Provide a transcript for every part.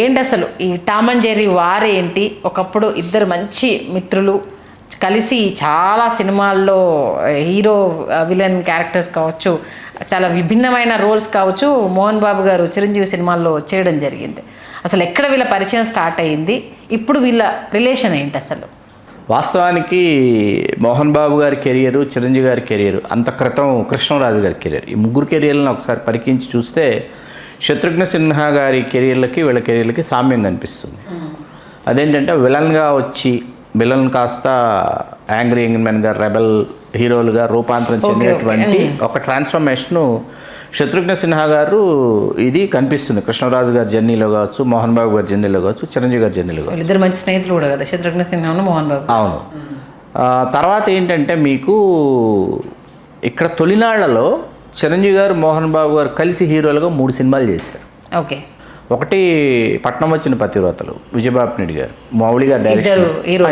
ఏంటి అసలు ఈ టామ్ అండ్ జెర్రీ వారేంటి? ఒకప్పుడు ఇద్దరు మంచి మిత్రులు కలిసి చాలా సినిమాల్లో హీరో విలన్ క్యారెక్టర్స్ కావచ్చు, చాలా విభిన్నమైన రోల్స్ కావచ్చు మోహన్ బాబు గారు చిరంజీవి సినిమాల్లో చేయడం జరిగింది. అసలు ఎక్కడ వీళ్ళ పరిచయం స్టార్ట్ అయ్యింది, ఇప్పుడు వీళ్ళ రిలేషన్ ఏంటి అసలు? వాస్తవానికి మోహన్ బాబు గారి కెరియరు, చిరంజీవి గారి కెరియరు, అంత క్రితం కృష్ణరాజు గారి కెరియర్, ఈ ముగ్గురు కెరియర్లను ఒకసారి పరికించి చూస్తే శత్రుఘ్న సిన్హా గారి కెరియర్లకి వీళ్ళ కెరియర్లకి సామ్యం కనిపిస్తుంది. అదేంటంటే విలన్గా వచ్చి విలన్ కాస్త యాంగ్రీ యంగ్ మెన్ గా రెబల్ హీరోలుగా రూపాంతరం చెందినటువంటి ఒక ట్రాన్స్ఫర్మేషను శత్రుఘ్న సిన్హా గారు ఇది కనిపిస్తుంది. కృష్ణరాజు గారి జర్నీలో కావచ్చు, మోహన్ బాబు గారి జర్నీలో కావచ్చు, చిరంజీవి గారి జర్నీలో కావచ్చు. ఇద్దరు మంచి స్నేహితులు కూడా కదా శత్రుఘ్న సిన్హా మోహన్ బాబు. అవును. తర్వాత ఏంటంటే మీకు ఇక్కడ తొలినాళ్లలో చిరంజీవి గారు మోహన్ బాబు గారు కలిసి హీరోలుగా 3 సినిమాలు చేశారు. ఓకే. ఒకటి పట్నం వచ్చిన పతివ్రతలు, విజయబాబు నాయుడు గారు, మౌళి గారు డైరెక్షన్.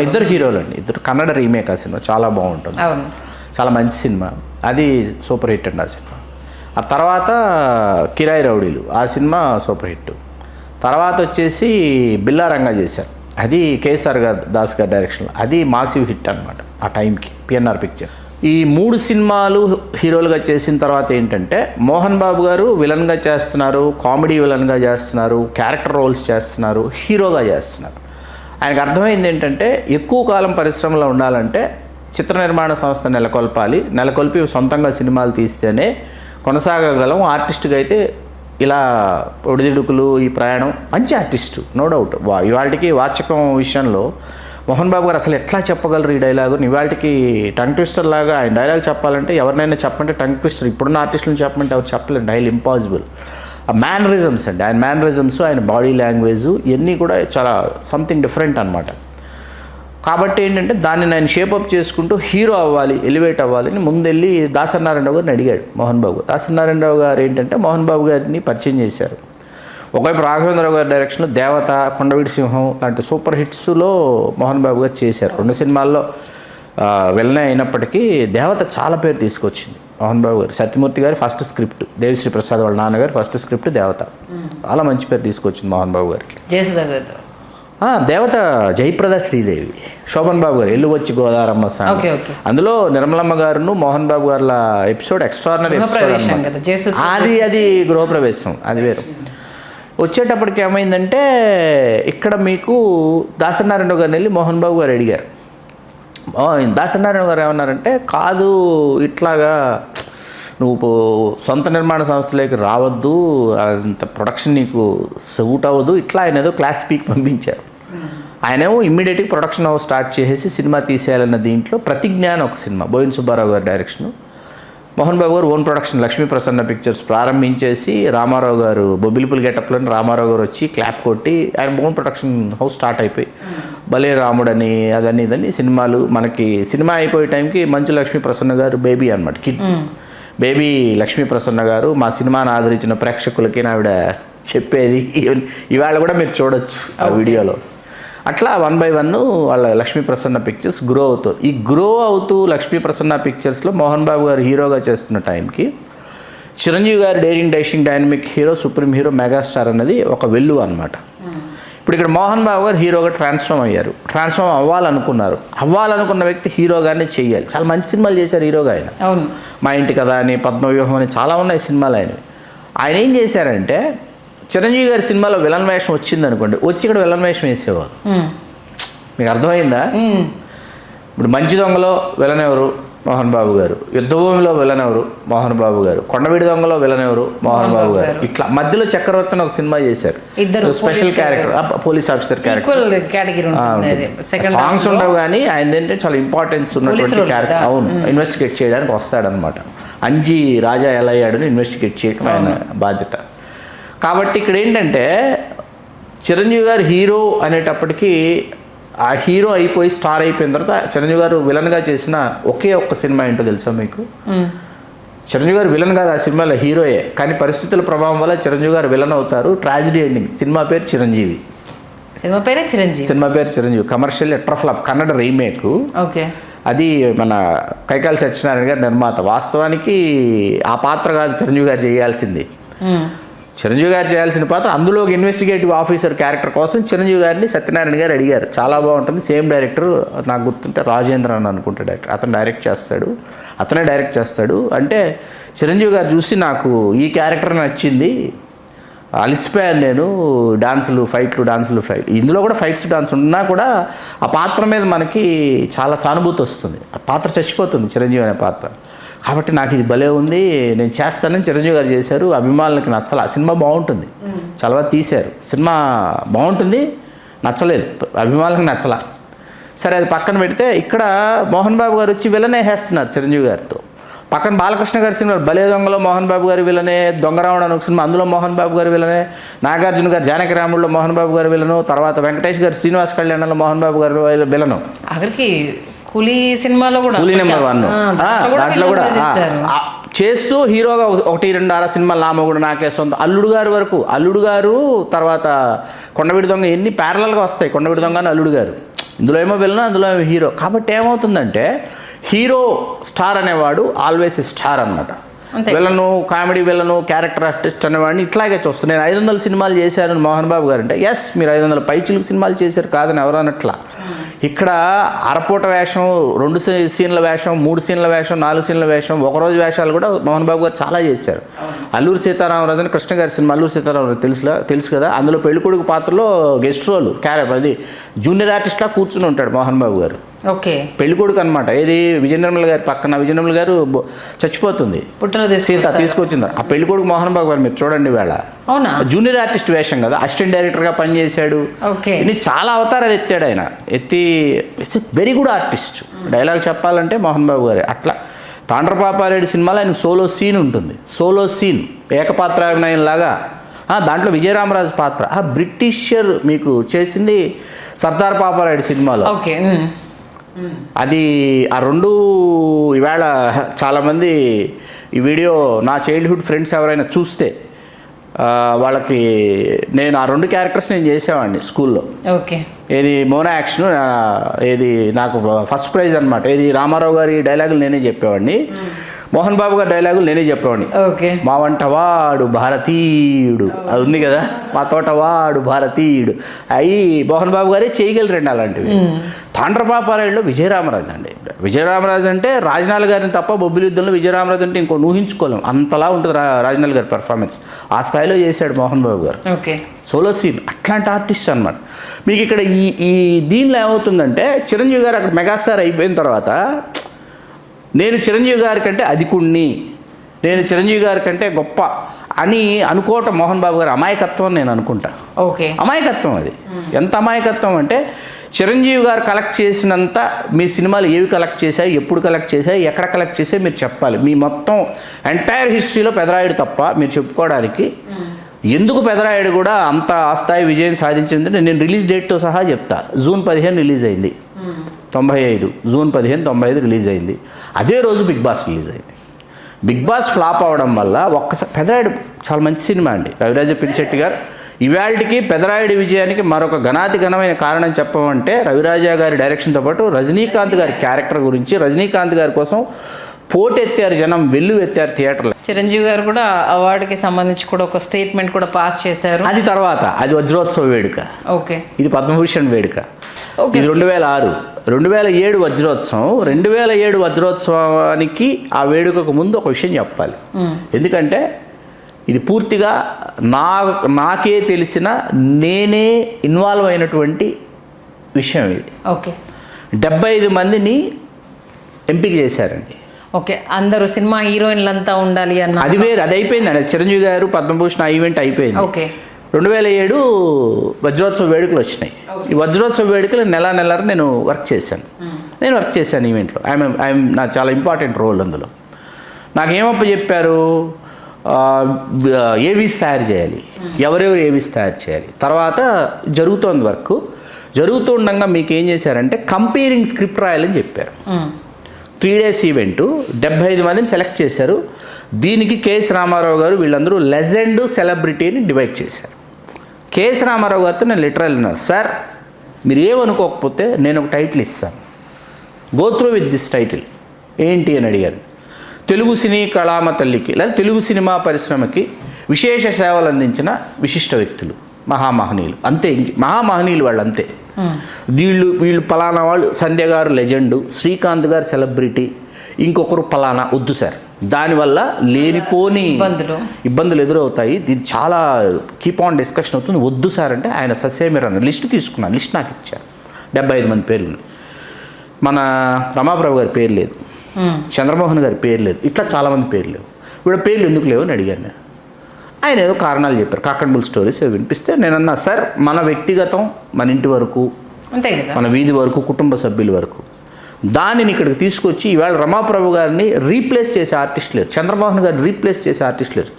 ఇద్దరు హీరోలు అండి, ఇద్దరు కన్నడ రీమేక్. ఆ సినిమా చాలా బాగుంటుంది, చాలా మంచి సినిమా, అది సూపర్ హిట్ అండి ఆ సినిమా. ఆ తర్వాత కిరాయి రౌడీలు, ఆ సినిమా సూపర్ హిట్. తర్వాత వచ్చేసి బిల్లారంగా చేశారు, అది కేఎస్ఆర్ గారు దాస్ గారి డైరెక్షన్, అది మాసివ్ హిట్ అనమాట ఆ టైంకి, పిఎన్ఆర్ పిక్చర్. ఈ 3 సినిమాలు హీరోలుగా చేసిన తర్వాత ఏంటంటే మోహన్ బాబు గారు విలన్గా చేస్తున్నారు, కామెడీ విలన్గా చేస్తున్నారు, క్యారెక్టర్ రోల్స్ చేస్తున్నారు, హీరోగా చేస్తున్నారు. ఆయనకు అర్థమైంది ఏంటంటే ఎక్కువ కాలం పరిశ్రమలో ఉండాలంటే చిత్ర నిర్మాణ సంస్థ నెలకొల్పి సొంతంగా సినిమాలు తీస్తేనే కొనసాగగలం. ఆర్టిస్ట్గా అయితే ఇలా ఒడిదిడుకులు, ఈ ప్రయాణం, మంచి ఆర్టిస్టు నో డౌట్. ఇవాళకి వాచకం విషయంలో మోహన్ బాబు గారు అసలు ఎట్లా చెప్పగలరు ఈ డైలాగు? ఇవాళకి టంగ్ ట్విస్టర్ లాగా ఆయన డైలాగ్ చెప్పాలంటే ఎవరినైనా చెప్పంటే టంగ్ ట్విస్టర్, ఇప్పుడున్న ఆర్టిస్టులను చెప్పమంటే ఎవరు చెప్పలేరు, డైల్ ఇంపాసిబుల్. ఆ మ్యానరిజమ్స్ అండి, ఆయన మ్యానరిజమ్స్, ఆయన బాడీ లాంగ్వేజ్ ఇవన్నీ కూడా చాలా సంథింగ్ డిఫరెంట్ అనమాట. కాబట్టి ఏంటంటే దాన్ని నేను షేపప్ చేసుకుంటూ హీరో అవ్వాలి, ఎలివేట్ అవ్వాలని ముందెళ్ళి దాసనారాయణరావు గారిని అడిగాడు మోహన్ బాబు. దాసనారాయణరావు గారు ఏంటంటే మోహన్ బాబు గారిని పరిచయం చేశారు. ఒకవైపు రాఘవేంద్రరావు గారి డైరెక్షన్లో దేవత, కొండవీటి సింహం లాంటి సూపర్ హిట్స్లో మోహన్ బాబు గారు చేశారు. 2 సినిమాల్లో వెళ్ళనే అయినప్పటికీ దేవత చాలా పేరు తీసుకొచ్చింది మోహన్ బాబు గారు. సత్యమూర్తి గారి ఫస్ట్ స్క్రిప్ట్, దేవిశ్రీ ప్రసాద్ వాళ్ళ నాన్నగారు ఫస్ట్ స్క్రిప్ట్ దేవత, చాలా మంచి పేరు తీసుకొచ్చింది మోహన్ బాబు గారికి. దేవత జయప్రద శ్రీదేవి, శోభన్ బాబు గారు ఎల్లు వచ్చి గోదారమ్మ సాంగ్, అందులో Nirmalamma గారును Mohan Babu గారుల episode extraordinary episode. అది గృహప్రవేశం, అది వేరు. వచ్చేటప్పటికి ఏమైందంటే ఇక్కడ మీకు దాసనారాయణరావు గారిని వెళ్ళి మోహన్ బాబు గారు అడిగారు. దాసనారాయణ గారు ఏమన్నారంటే, కాదు ఇట్లాగా నువ్వు సొంత నిర్మాణ సంస్థలోకి రావద్దు, అంత ప్రొడక్షన్ నీకు సూట్ అవ్వదు, ఇట్లా ఆయన ఏదో క్లాస్ పీక్ పంపించారు. ఆయనేమో ఇమ్మీడియట్గా ప్రొడక్షన్ హౌస్ స్టార్ట్ చేసేసి సినిమా తీసేయాలన్న దీంట్లో ప్రతిజ్ఞ అని ఒక సినిమా, బోయిన్ సుబ్బారావు గారి డైరెక్షను, మోహన్ బాబు గారు own production Lakshmi Prasanna pictures ప్రారంభించేసి రామారావు గారు బొబ్బిలిపుల్ గెటప్లోని రామారావు గారు వచ్చి క్లాప్ కొట్టి ఆయన ఓన్ ప్రొడక్షన్ హౌస్ స్టార్ట్ అయిపోయి భలే రాముడని అదని ఇదని సినిమాలు. మనకి సినిమా అయిపోయే టైంకి మంచు లక్ష్మీ ప్రసన్న గారు బేబీ అనమాట, కిడ్ బేబీ లక్ష్మీ ప్రసన్న గారు మా సినిమాను ఆదరించిన ప్రేక్షకులకి ఆవిడ చెప్పేది ఇవాళ కూడా మీరు చూడొచ్చు ఆ వీడియోలో. అట్లా 1 by 1 వాళ్ళ లక్ష్మీ ప్రసన్న పిక్చర్స్ గ్రో అవుతారు. ఈ గ్రో అవుతూ లక్ష్మీ ప్రసన్న పిక్చర్స్లో మోహన్ బాబు గారు హీరోగా చేస్తున్న టైంకి చిరంజీవి గారు daring dashing dynamic hero, supreme hero, megastar అన్నది ఒక వెల్లు అనమాట. ఇప్పుడు ఇక్కడ మోహన్ బాబు గారు హీరోగా ట్రాన్స్ఫార్మ్ అయ్యారు. ట్రాన్స్ఫార్మ్ అవ్వాలనుకున్న వ్యక్తి హీరోగానే చెయ్యాలి. చాలా మంచి సినిమాలు చేశారు హీరోగా ఆయన. మా ఇంటి కథ అని, పద్మవ్యూహం అని చాలా ఉన్నాయి సినిమాలు ఆయన ఏం చేశారంటే చిరంజీవి గారి సినిమాలో విలన్ వేషం వచ్చింది అనుకోండి, వచ్చి ఇక్కడ విలన్ వేషం వేసేవారు. మీకు అర్థమైందా? ఇప్పుడు మంచి దొంగలో విలన్ ఎవరు? మోహన్ బాబు గారు. యుద్ధభూమిలో విలన్ ఎవరు? మోహన్ బాబు గారు. కొండవీడి దొంగలో విలన్ ఎవరు? మోహన్ బాబు గారు. ఇట్లా మధ్యలో చక్రవర్తి అని ఒక సినిమా చేశారు, special character, police officer character. Songs ఉండవు కానీ ఆయన ఏంటంటే చాలా ఇంపార్టెన్స్ ఉన్నటువంటి క్యారెక్టర్. అవును, ఇన్వెస్టిగేట్ చేయడానికి వస్తాడనమాట. అంజీ రాజా ఎలా అయ్యాడని ఇన్వెస్టిగేట్ చేయడం ఆయన బాధ్యత. కాబట్టి ఇక్కడ ఏంటంటే చిరంజీవి గారు హీరో అనేటప్పటికీ ఆ హీరో అయిపోయి స్టార్ అయిపోయిన తర్వాత చిరంజీవి గారు విలన్గా చేసిన ఒకే ఒక్క సినిమా ఏంటో తెలుసా మీకు? చిరంజీవి గారు విలన్ కాదు ఆ సినిమాలో, హీరోయే. కానీ పరిస్థితుల ప్రభావం వల్ల చిరంజీవి గారు విలన్ అవుతారు, ట్రాజిడీ ఎండింగ్. సినిమా పేరు చిరంజీవి. సినిమా పేరు చిరంజీవి, కమర్షియల్ ఎట్రఫ్లాప్, కన్నడ రీమేక్. అది మన కైకాల సత్యనారాయణ గారు నిర్మాత. వాస్తవానికి ఆ పాత్ర కాదు చిరంజీవి గారు చేయాల్సింది. చిరంజీవి గారు చేయాల్సిన పాత్ర అందులో ఒక ఇన్వెస్టిగేటివ్ ఆఫీసర్ క్యారెక్టర్ కోసం చిరంజీవి గారిని సత్యనారాయణ గారు అడిగారు. చాలా బాగుంటుంది. సేమ్ డైరెక్టర్ నాకు గుర్తుంటే రాజేంద్ర అని అనుకుంటే డైరెక్టర్, అతనే డైరెక్ట్ చేస్తాడు. అంటే చిరంజీవి గారు చూసి నాకు ఈ క్యారెక్టర్ నచ్చింది, అలిసిపోయాను నేను, డాన్సులు ఫైట్ ఇందులో కూడా ఫైట్స్ డాన్స్ ఉన్నా కూడా ఆ పాత్ర మీద మనకి చాలా సానుభూతి వస్తుంది. ఆ పాత్ర చచ్చిపోతుంది చిరంజీవి అనే పాత్ర. కాబట్టి నాకు ఇది భలే ఉంది, నేను చేస్తానని చిరంజీవి గారు చేశారు. అభిమానులకి నచ్చల. సినిమా బాగుంటుంది, చాలా తీశారు, సినిమా బాగుంటుంది, నచ్చలేదు, అభిమానులకు నచ్చల. సరే అది పక్కన పెడితే ఇక్కడ మోహన్ బాబు గారు వచ్చి విలనే వేస్తున్నారు చిరంజీవి గారితో. పక్కన బాలకృష్ణ గారి సినిమా భలే దొంగలో మోహన్ బాబు గారి విలనే, దొంగరావణ అని ఒక సినిమా, అందులో మోహన్ బాబు గారి విలనే, నాగార్జున గారు జానకి రాముల్లో మోహన్ బాబు గారి విలను, తర్వాత వెంకటేష్ గారు శ్రీనివాస్ కళ్యాణంలో మోహన్ బాబు గారి విలను, ఆఖరికి కూలీ సినిమాలో కూడా కూలీ నెంబర్ 1 దాంట్లో కూడా చేస్తూ హీరోగా 1, 2 6 సినిమాలు నామగుడు నాకే సొంత, అల్లుడు గారు తర్వాత కొండవీడి దొంగ, ఎన్ని ప్యారలల్గా వస్తాయి. కొండవీడి దొంగ అని అల్లుడు గారు, ఇందులో ఏమో విలను, అందులో ఏమో హీరో. కాబట్టి ఏమవుతుందంటే హీరో స్టార్ అనేవాడు ఆల్వేస్ స్టార్ అన్నమాట. Villain, comedy villain, character artist అనేవాడిని ఇట్లాగే చూస్తాను. నేను 500 సినిమాలు చేశాను మోహన్ బాబు గారు అంటే, ఎస్ మీరు 500 పైచిలుకు సినిమాలు చేశారు కాదని ఎవరు అనట్లా. ఇక్కడ అరపూట వేషం, 2 సీన్ల వేషం, 3 సీన్ల వేషం, 4 సీన్ల వేషం, ఒకరోజు వేషాలు కూడా మోహన్ బాబు గారు చాలా చేశారు. అల్లూరి సీతారామరాజు అని కృష్ణ గారి సినిమా, అల్లూరి సీతారామరాజు తెలుసు కదా, అందులో పెళ్ళికొడుకు పాత్రలో గెస్ట్ రోల్ అది జూనియర్ ఆర్టిస్ట్లా కూర్చుని ఉంటాడు మోహన్ బాబు గారు. ఓకే, పెళ్ళికొడుకు అనమాట. ఏది విజయ నిర్మల గారి పక్కన, విజయ నిర్మల గారు చచ్చిపోతుంది, సీత తీసుకొచ్చింది. ఆ పెళ్ళికొడుకు మోహన్ బాబు గారు మీరు చూడండి, వేళ జూనియర్ ఆర్టిస్ట్ వేషం కదా, అసిస్టెంట్ డైరెక్టర్గా పనిచేశాడు. ఇది చాలా అవతారాలు ఎత్తాడు ఆయన, it's very good artist. Dialogue చెప్పాలంటే మోహన్ బాబు గారు అట్లా. తాండ్రపాపారెడ్డి సినిమాలో ఆయన సోలో సీన్ ఏకపాత్రాభినయం లాగా. దాంట్లో విజయరామరాజు పాత్ర బ్రిటిషర్ మీకు చేసింది సర్దార్ పాపారెడ్డి సినిమాలో. అది ఆ 2 ఈవేళ చాలామంది ఈ వీడియో నా చైల్డ్హుడ్ ఫ్రెండ్స్ ఎవరైనా చూస్తే వాళ్ళకి నేను ఆ 2 క్యారెక్టర్స్ నేను చేసేవాడిని స్కూల్లో. ఏది మోనో యాక్షన్, ఏది నాకు ఫస్ట్ ప్రైజ్ అనమాట. ఏది రామారావు గారి డైలాగులు నేనే చెప్పేవాడిని, మోహన్ బాబు గారి డైలాగులు నేనే చెప్పేవాడిని. మా వంటవాడు భారతీయుడు అది ఉంది కదా, మా తోటవాడు భారతీయుడు, అవి మోహన్ బాబు గారే చేయగలరండి అలాంటివి. తాండ్రపాపారాయుడులో విజయరామరాజు అంటే రాజనాల్ గారిని తప్ప బొబ్బిలి యుద్ధంలో విజయరామరాజు అంటే ఇంకో ఊహించుకోలేం, అంతలా ఉంటుంది రాజనాల్ గారి పెర్ఫార్మెన్స్. ఆ స్థాయిలో చేశాడు మోహన్ బాబు గారు. సోలో సీన్ అట్లాంటి ఆర్టిస్ట్ అనమాట. మీకు ఇక్కడ ఈ దీనిలో ఏమవుతుందంటే చిరంజీవి గారు అక్కడ మెగాస్టార్ అయిపోయిన తర్వాత నేను చిరంజీవి గారి కంటే అధికుణ్ణి, నేను చిరంజీవి గారి కంటే గొప్ప అని అనుకోవటం మోహన్ బాబు గారు అమాయకత్వం నేను అనుకుంటా. అమాయకత్వం అది. ఎంత అమాయకత్వం అంటే చిరంజీవి గారు కలెక్ట్ చేసినంత మీ సినిమాలు ఏవి కలెక్ట్ చేశాయి, ఎప్పుడు కలెక్ట్ చేశాయి, ఎక్కడ కలెక్ట్ చేశాయి మీరు చెప్పాలి. మీ మొత్తం ఎంటైర్ హిస్టరీలో పెదరాయుడు తప్ప మీరు చెప్పుకోవడానికి ఎందుకు పెదరాయుడు కూడా అంత ఆ స్థాయి విజయం సాధించిందంటే నేను రిలీజ్ డేట్తో సహా చెప్తా. జూన్ 15 రిలీజ్ అయింది 95, జూన్ 15 95 రిలీజ్ అయింది. అదే రోజు బిగ్ బాస్ రిలీజ్ అయింది. బిగ్ బాస్ ఫ్లాప్ అవడం వల్ల ఒక్కసారి పెదరాయుడు చాలా మంచి సినిమా అండి. రవిరాజ పినిశెట్టి గారు ఇవాళకి పెదరాయుడి విజయానికి మరొక ఘనమైన కారణం చెప్పమంటే రవిరాజ గారి డైరెక్షన్తో పాటు రజనీకాంత్ గారి క్యారెక్టర్ గురించి, రజనీకాంత్ గారి కోసం పోటెత్తారు జనం, వెల్లువెత్తారు థియేటర్లో. చిరంజీవి గారు కూడా అవార్డుకి సంబంధించి కూడా ఒక స్టేట్మెంట్ కూడా పాస్ చేశారు. అది తర్వాత అది వజ్రోత్సవ వేడుక, ఇది పద్మభూషణ్ వేడుక. ఇది 2006. 2007 వజ్రోత్సవం. 2007 వజ్రోత్సవానికి ఆ వేడుకకు ముందు ఒక విషయం చెప్పాలి. ఎందుకంటే ఇది పూర్తిగా నాకే తెలిసిన, నేనే ఇన్వాల్వ్ అయినటువంటి విషయం ఇది. 75 మందిని ఎంపిక చేశారండి. అందరూ సినిమా హీరోయిన్లంతా ఉండాలి అన్న అది వేరు, అది అయిపోయిందండి. చిరంజీవి గారు పద్మభూషణ్ ఈవెంట్ అయిపోయింది. 2007 వజ్రోత్సవ వేడుకలు వచ్చినాయి. ఈ వజ్రోత్సవ వేడుకలు నెల నేను వర్క్ చేశాను ఈవెంట్లో. ఐఎమ్ నాకు చాలా ఇంపార్టెంట్ రోల్ అందులో. నాకేమప్ప చెప్పారు, ఏవీస్ తయారు చేయాలి, ఎవరెవరు ఏవీస్ తయారు చేయాలి. తర్వాత జరుగుతోంది వర్క్. జరుగుతూ ఉండగా మీకు ఏం చేశారంటే కంపేరింగ్ స్క్రిప్ట్ రాయాలని చెప్పారు. 3 days ఈవెంటు, 75 మందిని సెలెక్ట్ చేశారు. దీనికి కేఎస్ రామారావు గారు వీళ్ళందరూ లెజెండ్, సెలబ్రిటీని డివైడ్ చేశారు. కేఎస్ రామారావు గారితో నేను లిటరల్ అన్నారు, సార్ మీరు ఏమనుకోకపోతే నేను ఒక టైటిల్ ఇస్తాను, go through with this title ఏంటి అని అడిగాను. తెలుగు సినీ కళామ తల్లికి లేదా తెలుగు సినిమా పరిశ్రమకి విశేష సేవలు అందించిన విశిష్ట వ్యక్తులు, మహామహనీయులు. అంతే, మహామహనీయులు వాళ్ళు అంతే. వీళ్ళు పలానా వాళ్ళు, సంధ్య గారు లెజెండు, శ్రీకాంత్ గారు సెలబ్రిటీ, ఇంకొకరు పలానా వద్దు సార్. దానివల్ల లేనిపోని ఇబ్బందులు ఎదురవుతాయి. ఇది చాలా కీప్ ఆన్ డిస్కషన్ అవుతుంది. వద్దు సార్ అంటే ఆయన ససేమిరన్న లిస్ట్ తీసుకున్నాను. లిస్ట్ నాకు ఇచ్చారు, 75 మంది పేర్లు. మన రమాప్రభు గారి పేరు లేదు, చంద్రమోహన్ గారి పేరు లేదు, ఇట్లా చాలామంది పేర్లు లేవు. వీళ్ళ పేర్లు ఎందుకు లేవు అని అడిగాను నేను. ఆయన ఏదో కారణాలు చెప్పారు, కాకండబుల్ స్టోరీస్ వినిపిస్తే నేనన్నా, సార్ మన వ్యక్తిగతం, మన ఇంటి వరకు, అంతే కదా, మన వీధి వరకు, కుటుంబ సభ్యుల వరకు, దానిని ఇక్కడికి తీసుకొచ్చి ఇవాళ రమాప్రభు గారిని రీప్లేస్ చేసే ఆర్టిస్ట్ లేరు, చంద్రమోహన్ గారిని రీప్లేస్ చేసే ఆర్టిస్ట్ లేరు.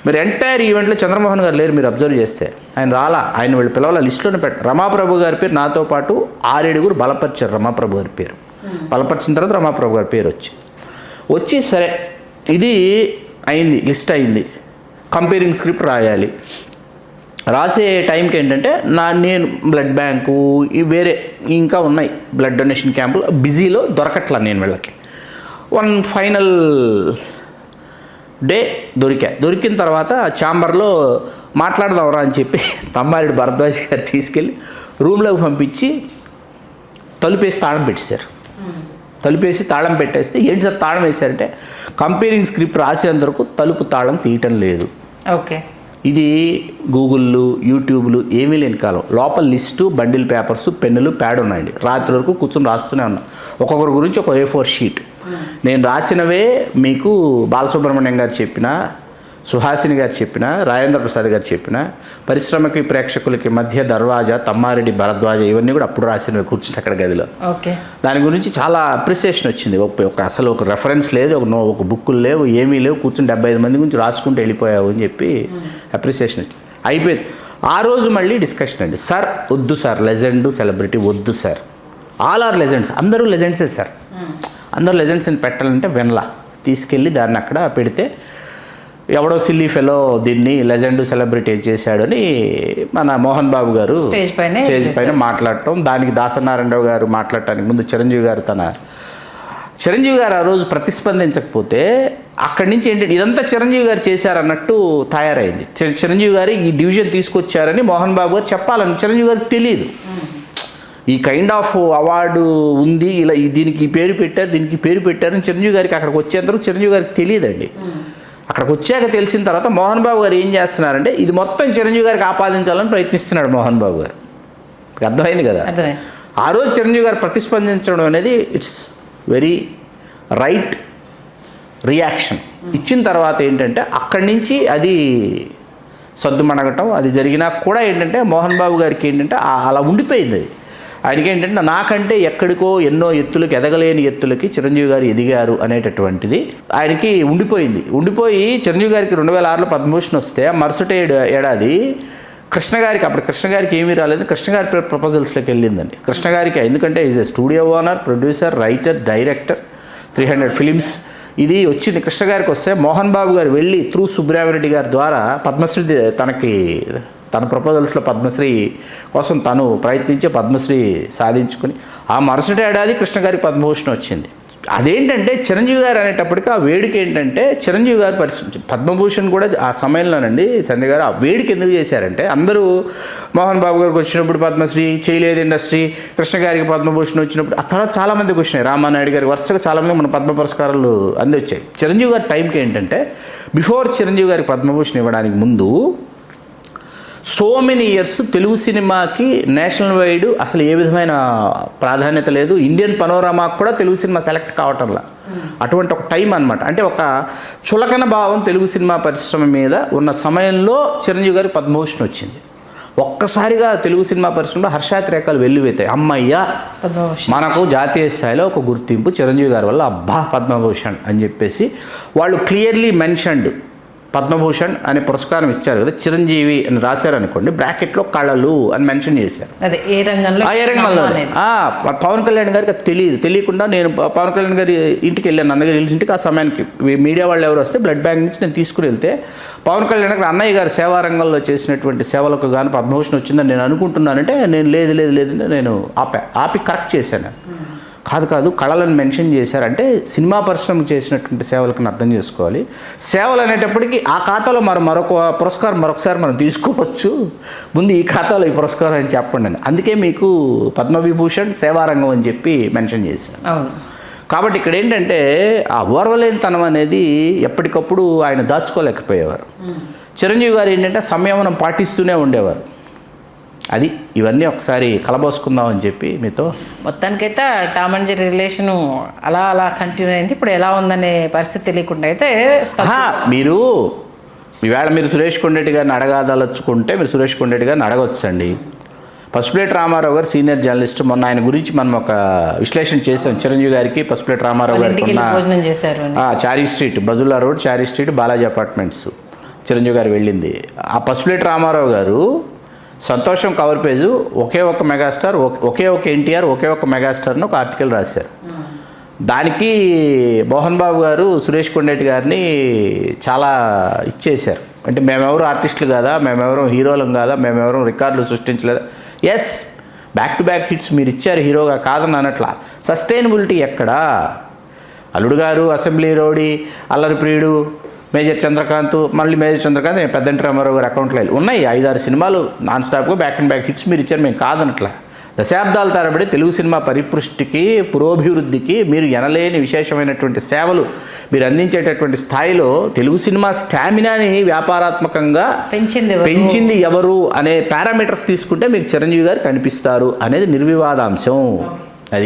మీరు ఎంటైర్ ఈవెంట్లో చంద్రమోహన్ గారు లేరు. మీరు అబ్జర్వ్ చేస్తే ఆయన రాలా, ఆయన వీళ్ళు పిలవాల లిస్టులోనే పెట్టారు. రమాప్రభు గారి పేరు నాతో పాటు 6-7 బలపరిచారు. రమాప్రభు గారి పేరు బలపరిచిన తర్వాత రమాప్రభు గారి పేరు వచ్చి సరే ఇది అయింది, లిస్ట్ అయింది, కంపేరింగ్ స్క్రిప్ట్ రాయాలి. రాసే టైంకి ఏంటంటే నేను బ్లడ్ బ్యాంకు వేరే ఇంకా ఉన్నాయి, బ్లడ్ డొనేషన్ క్యాంపులు బిజీలో దొరకట్లా నేను వీళ్ళకి. ఫైనల్ డే దొరికిన తర్వాత ఛాంబర్లో మాట్లాడదాంరా అని చెప్పి తమ్మారెడ్డి భరద్వాజ్ గారు తీసుకెళ్ళి రూమ్లోకి పంపించి తలుపేసి తాళం పెట్టేశారు. తలుపేసి తాళం పెట్టేస్తే ఏంటి సార్ తాళం వేశారంటే, కంపేరింగ్ స్క్రిప్ట్ రాసేందుకు తలుపు తాళం తీయటం లేదు. ఓకే, ఇది గూగుళ్ళు, యూట్యూబ్లు ఏమీ లేని కాలం. లోపల లిస్టు, బండిల్ పేపర్స్, పెన్నులు, ప్యాడ్ ఉన్నాయండి. రాత్రి వరకు కూర్చొని రాస్తూనే ఉన్నా, ఒక్కొక్కరి గురించి ఒక A4 షీట్. నేను రాసినవే మీకు బాలసుబ్రహ్మణ్యం గారు చెప్పిన, సుహాసిని గారు చెప్పిన, రాజేంద్ర ప్రసాద్ గారు చెప్పిన, పరిశ్రమకి ప్రేక్షకులకి మధ్య దర్వాజా, తమ్మారెడ్డి భరద్వాజ, ఇవన్నీ కూడా అప్పుడు రాసినవి కూర్చుంటే అక్కడ గదిలో. ఓకే, దాని గురించి చాలా అప్రిసియేషన్ వచ్చింది. అసలు ఒక రెఫరెన్స్ లేదు, ఒక బుక్కులు లేవు, ఏమీ లేవు, కూర్చుని 75 మంది గురించి రాసుకుంటూ వెళ్ళిపోయావు అని చెప్పి అప్రిసియేషన్ వచ్చింది. అయిపోయింది. ఆ రోజు మళ్ళీ డిస్కషన్ అండి. సార్ వద్దు సార్, లెజెండ్ సెలబ్రిటీ వద్దు సార్, ఆల్ ఆర్ లెజెండ్స్, అందరూ లెజెండ్సే సార్, అందరూ లెజెండ్స్ని పెట్టాలంటే వెనలా తీసుకెళ్ళి దాన్ని అక్కడ పెడితే ఎవడో సిల్లీ ఫెలో దీన్ని లెజెండ్ సెలబ్రిటీ చేశాడని మన మోహన్ బాబు గారు స్టేజ్ పైన మాట్లాడటం, దానికి దాసనారాయణరావు గారు మాట్లాడటానికి ముందు చిరంజీవి గారు ఆ రోజు ప్రతిస్పందించకపోతే అక్కడి నుంచి ఏంటంటే ఇదంతా చిరంజీవి గారు చేశారన్నట్టు తయారైంది. చిరంజీవి గారు ఈ డివిజన్ తీసుకొచ్చారని మోహన్ బాబు గారు చెప్పాలని చిరంజీవి గారికి తెలియదు. ఈ కైండ్ ఆఫ్ అవార్డు ఉంది, ఇలా దీనికి ఈ పేరు పెట్టారు, దీనికి పేరు పెట్టారని చిరంజీవి గారికి అక్కడికి వచ్చేంతవరకు చిరంజీవి గారికి తెలియదండి. అక్కడికి వచ్చాక తెలిసిన తర్వాత మోహన్ బాబు గారు ఏం చేస్తున్నారంటే ఇది మొత్తం చిరంజీవి గారికి ఆపాదించాలని ప్రయత్నిస్తున్నాడు మోహన్ బాబు గారు. అర్థమైంది కదా. ఆ రోజు చిరంజీవి గారు ప్రతిస్పందించడం అనేది ఇట్స్ వెరీ రైట్ రియాక్షన్. ఇచ్చిన తర్వాత ఏంటంటే అక్కడి నుంచి అది సద్దుమణగటం అది జరిగినా కూడా ఏంటంటే మోహన్ బాబు గారికి ఏంటంటే అలా ఉండిపోయింది. అది ఆయనకి ఏంటంటే నాకంటే ఎక్కడికో ఎన్నో ఎత్తులకి, ఎదగలేని ఎత్తులకి చిరంజీవి గారు ఎదిగారు అనేటటువంటిది ఆయనకి ఉండిపోయి చిరంజీవి గారికి 2006లో పద్మభూషణ్ వస్తే మరుసటి ఏడాది కృష్ణ గారికి ఏమీ రాలేదు. కృష్ణ గారి ప్రపోజల్స్లోకి వెళ్ళిందండి. కృష్ణ గారికి ఎందుకంటే is a studio owner, producer, writer, director, 300 films ఇది వచ్చింది. కృష్ణ గారికి వస్తే మోహన్ బాబు గారు వెళ్ళి త్రూ సుబ్రహ్మణ్యరెడ్డి గారి ద్వారా పద్మశ్రీ తన ప్రపోజల్స్లో పద్మశ్రీ కోసం తను ప్రయత్నించి పద్మశ్రీ సాధించుకుని ఆ మరుసటి ఏడాది కృష్ణ గారికి పద్మభూషణ్ వచ్చింది. అదేంటంటే చిరంజీవి గారు అనేటప్పటికీ ఆ వేడుక ఏంటంటే చిరంజీవి గారు పద్మభూషణ్ కూడా ఆ సమయంలోనండి సంధ్య గారు ఆ వేడుక ఎందుకు చేశారంటే అందరూ మోహన్ బాబు గారికి వచ్చినప్పుడు పద్మశ్రీ చేయలేదు ఇండస్ట్రీ, కృష్ణ గారికి పద్మభూషణ్ వచ్చినప్పుడు ఆ తర్వాత చాలామందికి వచ్చినాయి. రామానాయుడు గారికి వరుసగా చాలామంది మన పద్మ పురస్కారాలు అందివచ్చాయి. చిరంజీవి గారి టైంకి ఏంటంటే బిఫోర్ చిరంజీవి గారికి పద్మభూషణ్ ఇవ్వడానికి ముందు సో మెనీ ఇయర్స్ తెలుగు సినిమాకి నేషనల్ వైడ్ అసలు ఏ విధమైన ప్రాధాన్యత లేదు. ఇండియన్ పనోరమాకు కూడా తెలుగు సినిమా సెలెక్ట్ కావటంలా. అటువంటి ఒక టైం అనమాట. అంటే ఒక చులకన భావం తెలుగు సినిమా పరిశ్రమ మీద ఉన్న సమయంలో చిరంజీవి గారికి పద్మభూషణ్ వచ్చింది. ఒక్కసారిగా తెలుగు సినిమా పరిశ్రమలో హర్షాతిరేకాలు వెల్లువెత్తాయి. అమ్మయ్యా మనకు జాతీయ స్థాయిలో ఒక గుర్తింపు చిరంజీవి గారి వల్ల, అబ్బా పద్మభూషణ్ అని చెప్పేసి వాళ్ళు క్లియర్లీ మెన్షన్డ్. పద్మభూషణ్ అనే పురస్కారం ఇచ్చారు కదా, చిరంజీవి అని రాశారనుకోండి, బ్రాకెట్లో కళలు అని మెన్షన్ చేశారు. ఏ రంగంలో పవన్ కళ్యాణ్ గారికి అది తెలియకుండా నేను పవన్ కళ్యాణ్ గారి ఇంటికి వెళ్ళాను, అన్నగారి ఇంటికి. ఆ సమయానికి మీడియా వాళ్ళు ఎవరు వస్తే బ్లడ్ బ్యాంక్ నుంచి నేను తీసుకుని వెళ్తే పవన్ కళ్యాణ్ గారు అన్నయ్య గారు సేవారంగంలో చేసినటువంటి సేవలకు కానీ పద్మభూషణ్ వచ్చిందని నేను అనుకుంటున్నానంటే నేను లేదు నేను ఆపి కరెక్ట్ చేశాను. కాదు కళలను మెన్షన్ చేశారు. అంటే సినిమా పరిశ్రమకు చేసినటువంటి సేవలకు అర్థం చేసుకోవాలి. సేవలు అనేటప్పటికీ ఆ ఖాతాలో మరొక పురస్కారం మరొకసారి మనం తీసుకోవచ్చు, ముందు ఈ ఖాతాలో ఈ పురస్కారం అని చెప్పండి అని. అందుకే మీకు పద్మవిభూషణ్ సేవారంగం అని చెప్పి మెన్షన్ చేశారు. అవును. కాబట్టి ఇక్కడ ఏంటంటే ఆ ఓర్వలేనితనం అనేది ఎప్పటికప్పుడు ఆయన దాచుకోలేకపోయేవారు. చిరంజీవి గారు ఏంటంటే సంయమనం పాటిస్తూనే ఉండేవారు. అది ఇవన్నీ ఒకసారి కలబోసుకుందామని చెప్పి మీతో. మొత్తానికైతే టామ్ అండ్ జెర్రీ రిలేషను అలా కంటిన్యూ అయింది. ఇప్పుడు ఎలా ఉందనే పరిస్థితి తెలియకుండా అయితే మీరు ఈవేళ మీరు సురేష్ కొండరెడ్డి గారిని అడగదలుచుకుంటే మీరు సురేష్ కొండరెడ్డి గారిని అడగొచ్చండి. పసుపులేటి రామారావు గారు సీనియర్ జర్నలిస్ట్. మొన్న ఆయన గురించి మనం ఒక విశ్లేషణ చేసాం. చిరంజీవి గారికి పసుపులేటి రామారావు గారికి భోజనం చేశారు. చారీ స్ట్రీట్, బజుల్లా రోడ్, చారీ స్ట్రీట్, బాలాజీ అపార్ట్మెంట్స్ చిరంజీవి గారు వెళ్ళింది. ఆ పసుపులేటి రామారావు గారు సంతోషం కవర్ పేజు ఒకే ఒక మెగాస్టార్, ఒకే ఒక ఎన్టీఆర్, ఒకే ఒక మెగాస్టార్ని ఒక ఆర్టికల్ రాశారు. దానికి మోహన్ బాబు గారు సురేష్ కొండరెడ్డి గారిని చాలా ఇచ్చేశారు. అంటే మేమెవరు ఆర్టిస్టులు కాదా, మేమెవరం హీరోలం కాదా, మేమెవరం రికార్డులు సృష్టించలేదా. Yes, back to back hits మీరు ఇచ్చారు హీరోగా, కాదని అనట్లా. సస్టైనబిలిటీ ఎక్కడా? అల్లుడు గారు, అసెంబ్లీ రౌడీ, అల్లరి ప్రియుడు, మేజర్ చంద్రకాంత్, మళ్ళీ మేజర్ చంద్రకాంత్, పెద్దంటి రామారావు గారి అకౌంట్లో ఉన్నాయి 5-6 సినిమాలు నాన్ స్టాప్గా బ్యాక్ అండ్ బ్యాక్ హిట్స్ మీరు ఇచ్చారు, మేము కాదనట్లా. దశాబ్దాల తరబడి తెలుగు సినిమా పరిపుష్టికి, పురోభివృద్ధికి మీరు ఎనలేని విశేషమైనటువంటి సేవలు మీరు అందించేటటువంటి స్థాయిలో తెలుగు సినిమా స్టామినాని వ్యాపారాత్మకంగా పెంచింది ఎవరు అనే పారామీటర్స్ తీసుకుంటే మీకు చిరంజీవి గారు కనిపిస్తారు అనేది నిర్వివాదాంశం.